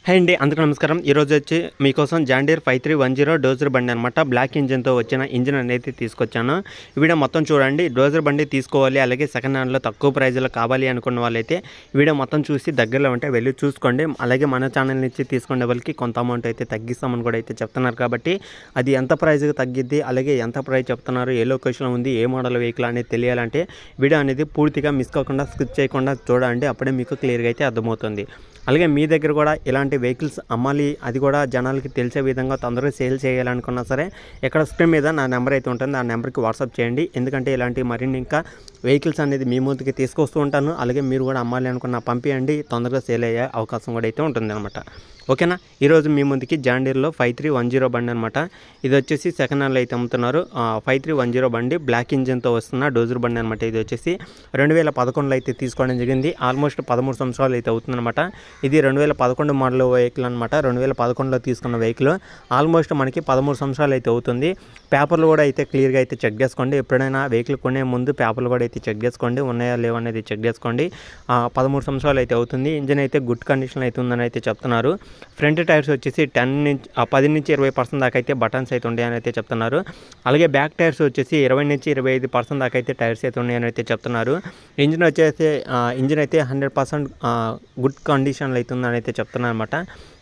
Hi అండి, అందరికీ నమస్కారం. ఈరోజు వచ్చి మీకోసం జాండీర్ 5310 డోజర్ బండి అనమాట. బ్లాక్ ఇంజిన్తో వచ్చిన ఇంజిన్ అనేది తీసుకొచ్చాను. ఈ వీడియో మొత్తం చూడండి. డోజర్ బండి తీసుకోవాలి, అలాగే సెకండ్ హ్యాండ్లో తక్కువ ప్రైజ్లో కావాలి అనుకున్న వాళ్ళైతే వీడియో మొత్తం చూసి దగ్గరలో ఉంటే వెళ్ళి చూసుకోండి. అలాగే మన ఛానల్ నుంచి తీసుకునే వాళ్ళకి కొంత అమౌంట్ అయితే తగ్గిస్తామని కూడా అయితే చెప్తున్నారు. కాబట్టి అది ఎంత ప్రైజ్కి తగ్గిద్ది, అలాగే ఎంత ప్రైస్ చెప్తున్నారు, ఏ లొకేషన్లో ఉంది, ఏ మోడల్ వెహికల్ అనేది తెలియాలంటే వీడియో అనేది పూర్తిగా మిస్ కాకుండా స్కిప్ చేయకుండా చూడండి. అప్పుడే మీకు క్లియర్గా అయితే అర్థమవుతుంది. అలాగే మీ దగ్గర కూడా ఇలాంటి వెహికల్స్ అమ్మాలి, అది కూడా జనాలకి తెలిసే విధంగా తొందరగా సేల్ చేయాలనుకున్నా సరే ఇక్కడ స్క్రీన్ మీద నా నెంబర్ అయితే ఉంటుంది. ఆ నెంబర్కి వాట్సాప్ చేయండి. ఎందుకంటే ఇలాంటి మరిన్ని ఇంకా వెహికల్స్ అనేది మీ ముందుకి తీసుకొస్తూ ఉంటాను. అలాగే మీరు కూడా అమ్మాలి అనుకున్న పంపించండి, తొందరగా సేల్ అయ్యే అవకాశం కూడా అయితే ఉంటుంది అనమాట. ఓకేనా. ఈరోజు మీ ముందుకి జాండీర్లో 5310 బండి అనమాట. ఇది వచ్చేసి సెకండ్ హ్యాండ్లో అయితే అమ్ముతున్నారు. 5310 బండి బ్లాక్ ఇంజిన్తో వస్తున్న డోజర్ బండి అనమాట. ఇది వచ్చేసి 2011లో అయితే తీసుకోవడం జరిగింది. ఆల్మోస్ట్ 13 సంవత్సరాలు అయితే అవుతుందన్నమాట. ఇది 2011 మోడల్ వెహికల్ అనమాట. 2011లో తీసుకున్న వెహికల్ ఆల్మోస్ట్ మనకి 13 సంవత్సరాలు అయితే అవుతుంది. పేపర్లు కూడా అయితే క్లియర్గా అయితే చెక్ చేసుకోండి. ఎప్పుడైనా వెహికల్ కొనే ముందు పేపర్లు కూడా అయితే చెక్ చేసుకోండి, ఉన్నాయా లేవనేది చెక్ చేసుకోండి. 13 సంవత్సరాలు అయితే అవుతుంది. ఇంజిన్ అయితే గుడ్ కండిషన్ అయితే ఉందని అయితే చెప్తున్నారు. ఫ్రంట్ టైర్స్ వచ్చేసి 10 నుంచి 20% దాకా అయితే బటన్స్ అయితే ఉన్నాయని అయితే చెప్తున్నారు. అలాగే బ్యాక్ టైర్స్ వచ్చేసి 20 నుంచి 25% దాకా అయితే టైర్స్ అయితే ఉన్నాయని అయితే చెప్తున్నారు. ఇంజిన్ అయితే 100% గుడ్ కండిషన్లో అయితే ఉందని అయితే చెప్తున్నారు అనమాట.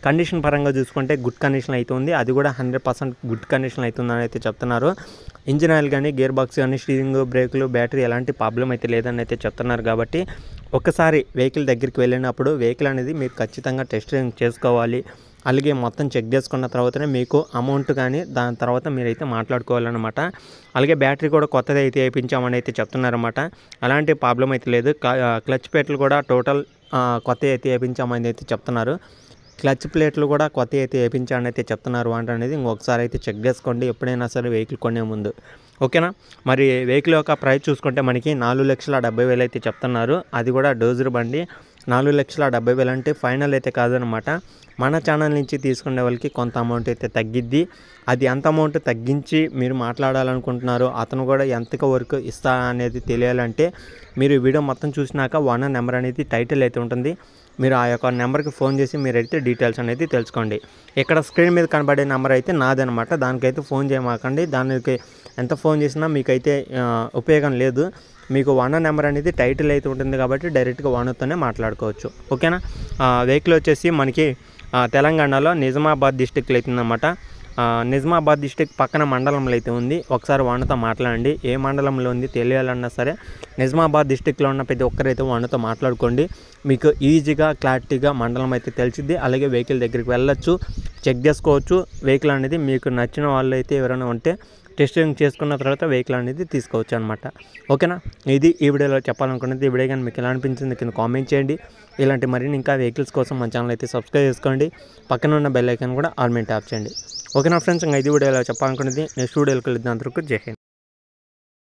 కండిషన్ పరంగా చూసుకుంటే గుడ్ కండిషన్ అయితే ఉంది. అది కూడా 100% గుడ్ కండిషన్ అవుతుందని అయితే చెప్తున్నారు. ఇంజిన్ ఆయిల్ కానీ, గేర్ బాక్స్ కానీ, స్టీరింగ్, బ్రేకులు, బ్యాటరీ ఎలాంటి ప్రాబ్లం అయితే లేదని అయితే చెప్తున్నారు. కాబట్టి ఒక్కసారి వెహికల్ దగ్గరికి వెళ్ళినప్పుడు వెహికల్ అనేది మీరు ఖచ్చితంగా టెస్ట్ చేసుకోవాలి. అలాగే మొత్తం చెక్ చేసుకున్న తర్వాతనే మీకు అమౌంట్ కానీ దాని తర్వాత మీరైతే మాట్లాడుకోవాలన్నమాట. అలాగే బ్యాటరీ కూడా కొత్తది అయితే వేయించామని అయితే చెప్తున్నారన్నమాట. అలాంటి ప్రాబ్లం అయితే లేదు. క్లచ్ ప్లేట్లు కూడా టోటల్ కొత్త అయితే వేయించామని అయితే చెప్తున్నారు. క్లచ్ ప్లేట్లు కూడా కొత్త అయితే వేయించామని అయితే చెప్తున్నారు. అనేది ఇంకొకసారి అయితే చెక్ చేసుకోండి ఎప్పుడైనా సరే వెహికల్ కొనే ముందు. ఓకేనా. మరి వెహికల్ యొక్క ప్రైస్ చూసుకుంటే మనకి 4,70,000 అయితే చెప్తున్నారు. అది కూడా డోజర్ బండి. 4,70,000 అంటే ఫైనల్ అయితే కాదనమాట. మన ఛానల్ నుంచి తీసుకునే వాళ్ళకి కొంత అమౌంట్ అయితే తగ్గిద్ది. అది ఎంత అమౌంట్ తగ్గించి మీరు మాట్లాడాలనుకుంటున్నారో అతను కూడా ఎంత వరకు ఇస్తా అనేది తెలియాలంటే మీరు వీడియో మొత్తం చూసినాక ఓనర్ నెంబర్ అనేది టైటిల్ అయితే ఉంటుంది. మీరు ఆ యొక్క నెంబర్కి ఫోన్ చేసి మీరైతే డీటెయిల్స్ అనేది తెలుసుకోండి. ఇక్కడ స్క్రీన్ మీద కనబడే నెంబర్ అయితే నాదనమాట. దానికైతే ఫోన్ చేయమాకండి. దానికి ఎంత ఫోన్ చేసినా మీకైతే ఉపయోగం లేదు. మీకు ఓనర్ నెంబర్ అనేది టైటిల్ అయితే ఉంటుంది కాబట్టి డైరెక్ట్గా ఓనర్తోనే మాట్లాడుకోవచ్చు. ఓకేనా. వెహికల్ వచ్చేసి మనకి తెలంగాణలో నిజామాబాద్ డిస్టిక్లో అవుతుందన్నమాట. నిజామాబాద్ డిస్టిక్ పక్కన మండలంలో అయితే ఉంది. ఒకసారి ఓనర్తో మాట్లాడండి. ఏ మండలంలో ఉంది తెలియాలన్నా సరే నిజామాబాద్ డిస్టిక్లో ఉన్న ప్రతి ఒక్కరైతే ఓనర్తో మాట్లాడుకోండి. మీకు ఈజీగా క్లారిటీగా మండలం అయితే తెలిసిద్ది. అలాగే వెహికల్ దగ్గరికి వెళ్ళొచ్చు, చెక్ చేసుకోవచ్చు. వెహికల్ అనేది మీకు నచ్చిన వాళ్ళు అయితే ఎవరైనా ఉంటే టెస్టింగ్ చేసుకున్న తర్వాత వెహికల్ అనేది తీసుకోవచ్చు అనమాట. ఓకేనా. ఇది ఈ వీడియోలో చెప్పాలనుకున్నది. ఈ వీడియో కానీ మీకు ఎలా అనిపించింది కింద కామెంట్ చేయండి. ఇలాంటి మరిన్ని ఇంకా వెహికల్స్ కోసం మన ఛానల్ అయితే సబ్స్క్రైబ్ చేసుకోండి. పక్కన ఉన్న బెల్ ఐకాన్ కూడా ఆల్ మీద ట్యాప్ చేయండి. ఓకేనా ఫ్రెండ్స్, ఇంకా ఇది వీడియోలో చెప్పాలనుకున్నది. నెక్స్ట్ వీడియోకి వెళ్తున్నందుకు జై హింద్.